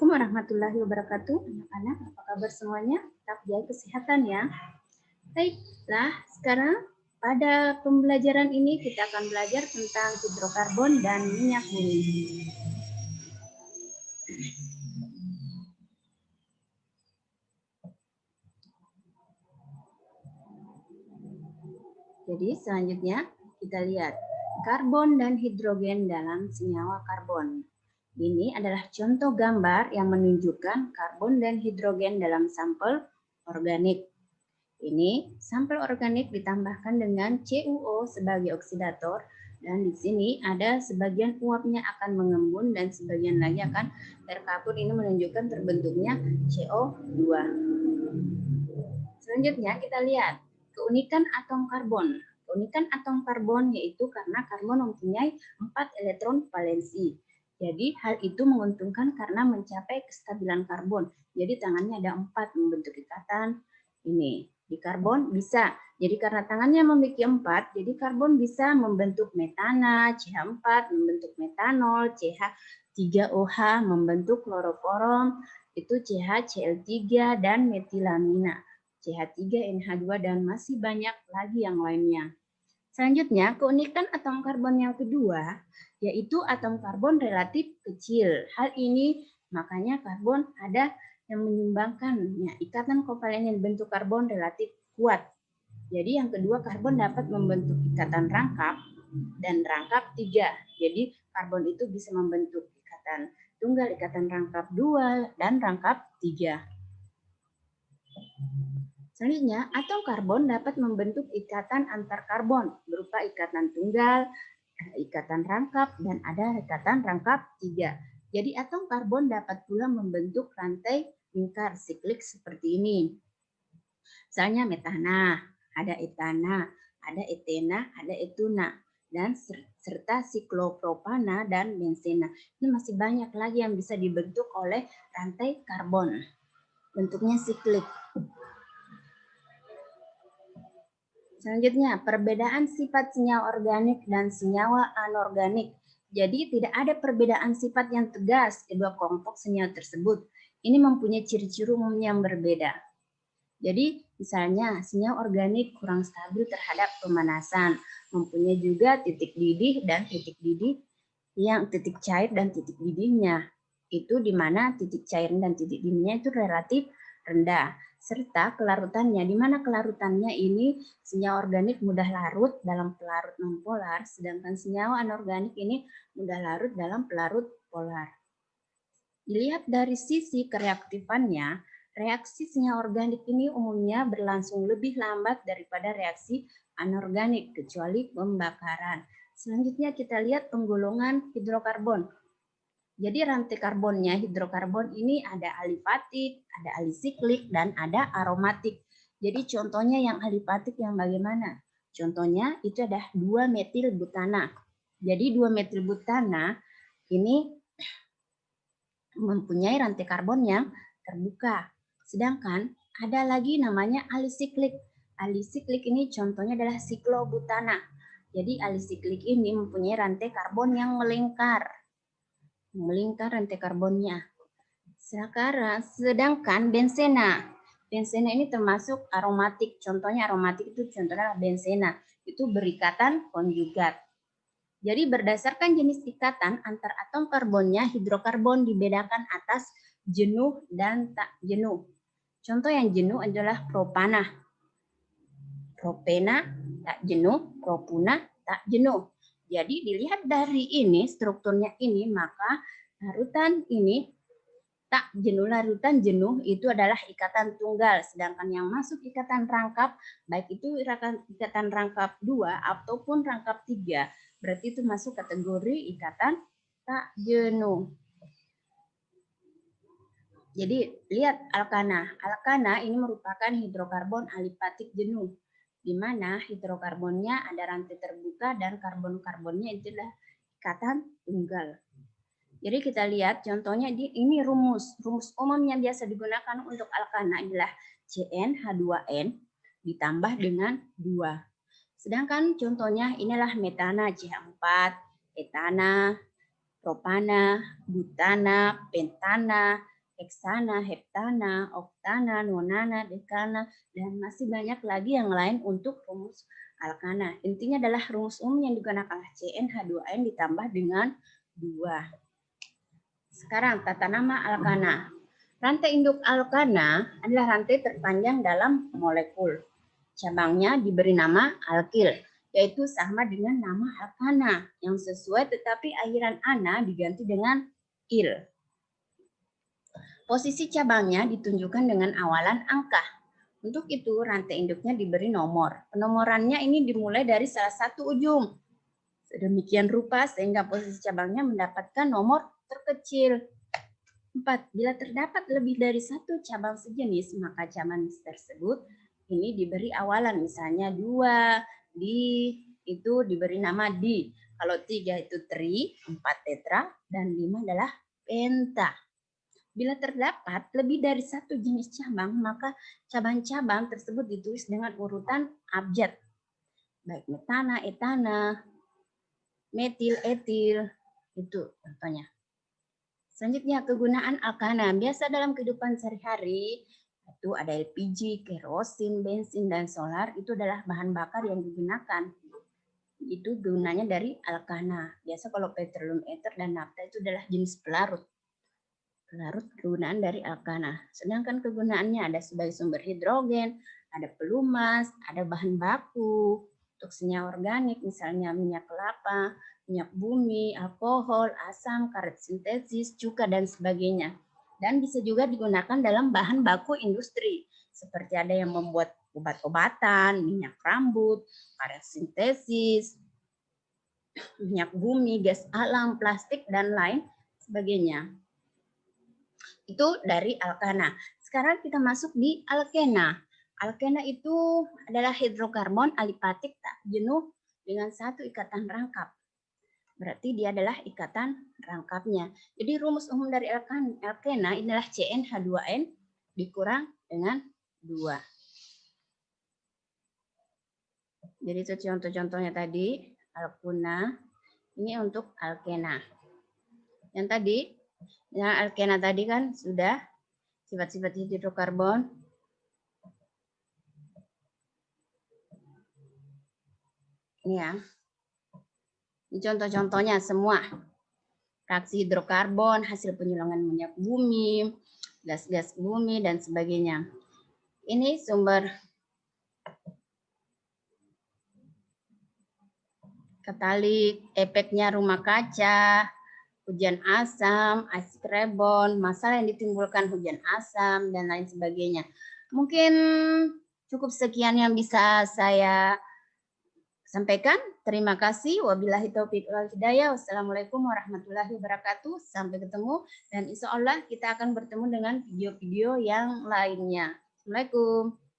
Assalamualaikum warahmatullahi wabarakatuh. Anak-anak, apa kabar semuanya? Tetap jaga kesehatan ya. Baiklah, sekarang pada pembelajaran ini kita akan belajar tentang hidrokarbon dan minyak bumi. Jadi selanjutnya kita lihat karbon dan hidrogen dalam senyawa karbon. Ini adalah contoh gambar yang menunjukkan karbon dan hidrogen dalam sampel organik. Ini sampel organik ditambahkan dengan CuO sebagai oksidator dan di sini ada sebagian uapnya akan mengembun dan sebagian lagi akan terkapur. Ini menunjukkan terbentuknya CO2. Selanjutnya kita lihat keunikan atom karbon. Keunikan atom karbon yaitu karena karbon mempunyai 4 elektron valensi. Jadi hal itu menguntungkan karena mencapai kestabilan karbon. Jadi tangannya ada 4 membentuk ikatan. Ini di karbon bisa. Jadi karena tangannya memiliki 4, jadi karbon bisa membentuk metana, CH4 membentuk metanol, CH3OH membentuk kloroforum, itu CH-Cl3 dan metilamina, CH3NH2 dan masih banyak lagi yang lainnya. Selanjutnya, keunikan atom karbon yang kedua yaitu atom karbon relatif kecil. Hal ini makanya karbon ada yang menyumbangkannya ikatan kovalen yang dibentuk karbon relatif kuat. Jadi yang kedua, karbon dapat membentuk ikatan rangkap dan rangkap 3. Jadi karbon itu bisa membentuk ikatan tunggal, ikatan rangkap 2 dan rangkap 3. Selanjutnya, atom karbon dapat membentuk ikatan antar karbon berupa ikatan tunggal, ikatan rangkap, dan ada ikatan rangkap 3. Jadi atom karbon dapat pula membentuk rantai lingkar siklik seperti ini. Misalnya metana, ada etana, ada etena, ada etuna, dan serta siklopropana dan bensena. Ini masih banyak lagi yang bisa dibentuk oleh rantai karbon. Bentuknya siklik. Selanjutnya, perbedaan sifat senyawa organik dan senyawa anorganik. Jadi tidak ada perbedaan sifat yang tegas kedua kelompok senyawa tersebut. Ini mempunyai ciri-ciri umum yang berbeda. Jadi misalnya senyawa organik kurang stabil terhadap pemanasan, mempunyai juga titik didih dan titik didih yang titik cair dan titik didihnya. Itu di mana titik cair dan titik didihnya itu relatif rendah. Serta kelarutannya, di mana kelarutannya ini senyawa organik mudah larut dalam pelarut nonpolar, sedangkan senyawa anorganik ini mudah larut dalam pelarut polar. Dilihat dari sisi kereaktifannya, reaksi senyawa organik ini umumnya berlangsung lebih lambat daripada reaksi anorganik, kecuali pembakaran. Selanjutnya kita lihat penggolongan hidrokarbon. Jadi rantai karbonnya, hidrokarbon ini ada alifatik, ada alisiklik, dan ada aromatik. Jadi contohnya yang alifatik yang bagaimana? Contohnya itu ada 2-metilbutana. Jadi 2-metilbutana ini mempunyai rantai karbon yang terbuka. Sedangkan ada lagi namanya alisiklik. Alisiklik ini contohnya adalah siklobutana. Jadi alisiklik ini mempunyai rantai karbon yang melingkar rantai karbonnya. Sedangkan bensena ini termasuk aromatik. Contohnya aromatik itu contohnya bensena. Itu berikatan konjugat. Jadi berdasarkan jenis ikatan antar atom karbonnya, hidrokarbon dibedakan atas jenuh dan tak jenuh. Contoh yang jenuh adalah propana. Propena tak jenuh, propuna tak jenuh. Jadi dilihat dari ini, strukturnya ini, maka larutan ini tak jenuh, larutan jenuh itu adalah ikatan tunggal. Sedangkan yang masuk ikatan rangkap, baik itu ikatan rangkap 2 ataupun rangkap 3, berarti itu masuk kategori ikatan tak jenuh. Jadi lihat alkana. Alkana ini merupakan hidrokarbon alifatik jenuh, di mana hidrokarbonnya ada rantai terbuka dan karbon-karbonnya itu adalah ikatan tunggal. Jadi kita lihat contohnya ini rumus umum yang biasa digunakan untuk alkana adalah CnH2n ditambah dengan 2. Sedangkan contohnya inilah metana CH4, etana, propana, butana, pentana, heksana, heptana, oktana, nonana, dekana, dan masih banyak lagi yang lain untuk rumus alkana. Intinya adalah rumus umum yang digunakan CnH2n ditambah dengan 2. Sekarang tata nama alkana. Rantai induk alkana adalah rantai terpanjang dalam molekul. Cabangnya diberi nama alkil, yaitu sama dengan nama alkana yang sesuai, tetapi akhiran ana diganti dengan il. Posisi cabangnya ditunjukkan dengan awalan angka. Untuk itu rantai induknya diberi nomor. Penomorannya ini dimulai dari salah satu ujung. Sedemikian rupa sehingga posisi cabangnya mendapatkan nomor terkecil. 4. Bila terdapat lebih dari satu cabang sejenis, maka cabang tersebut ini diberi awalan, misalnya 2, di, itu diberi nama di. Kalau 3 itu tri, 4 tetra, dan 5 adalah penta. Bila terdapat lebih dari satu jenis cabang, maka cabang-cabang tersebut ditulis dengan urutan abjad. Baik metana, etana, metil, etil, itu contohnya. Selanjutnya kegunaan alkana. Biasa dalam kehidupan sehari-hari itu ada LPG, kerosin, bensin, dan solar. Itu adalah bahan bakar yang digunakan. Itu gunanya dari alkana. Biasa kalau petroleum ether dan nafta itu adalah jenis pelarut. Pelarut kegunaan dari alkana. Sedangkan kegunaannya ada sebagai sumber hidrogen, ada pelumas, ada bahan baku untuk senyawa organik, misalnya minyak kelapa, minyak bumi, alkohol, asam, karet sintesis, cuka, dan sebagainya. Dan bisa juga digunakan dalam bahan baku industri, seperti ada yang membuat obat-obatan, minyak rambut, karet sintesis, minyak bumi, gas alam, plastik, dan lain sebagainya. Itu dari alkana. Sekarang kita masuk di alkena. Alkena itu adalah hidrokarbon alipatik tak jenuh dengan satu ikatan rangkap. Berarti dia adalah ikatan rangkapnya. Jadi rumus umum dari alkena adalah CnH2n dikurang dengan 2. Jadi itu contoh-contohnya tadi, alkuna. Ini untuk alkena. Yang tadi, yang alkena tadi kan sudah sifat-sifat hidrokarbon. Ini ya. Ini contoh-contohnya semua. Reaksi hidrokarbon, hasil penyulingan minyak bumi, gas-gas bumi, dan sebagainya. Ini sumber katalik, efeknya rumah kaca, hujan asam, asid karbon, masalah yang ditimbulkan hujan asam, dan lain sebagainya. Mungkin cukup sekian yang bisa saya sampaikan. Terima kasih. Wabillahi taufiq wal hidayah. Wassalamualaikum warahmatullahi wabarakatuh. Sampai ketemu. Dan insya Allah kita akan bertemu dengan video-video yang lainnya. Assalamualaikum.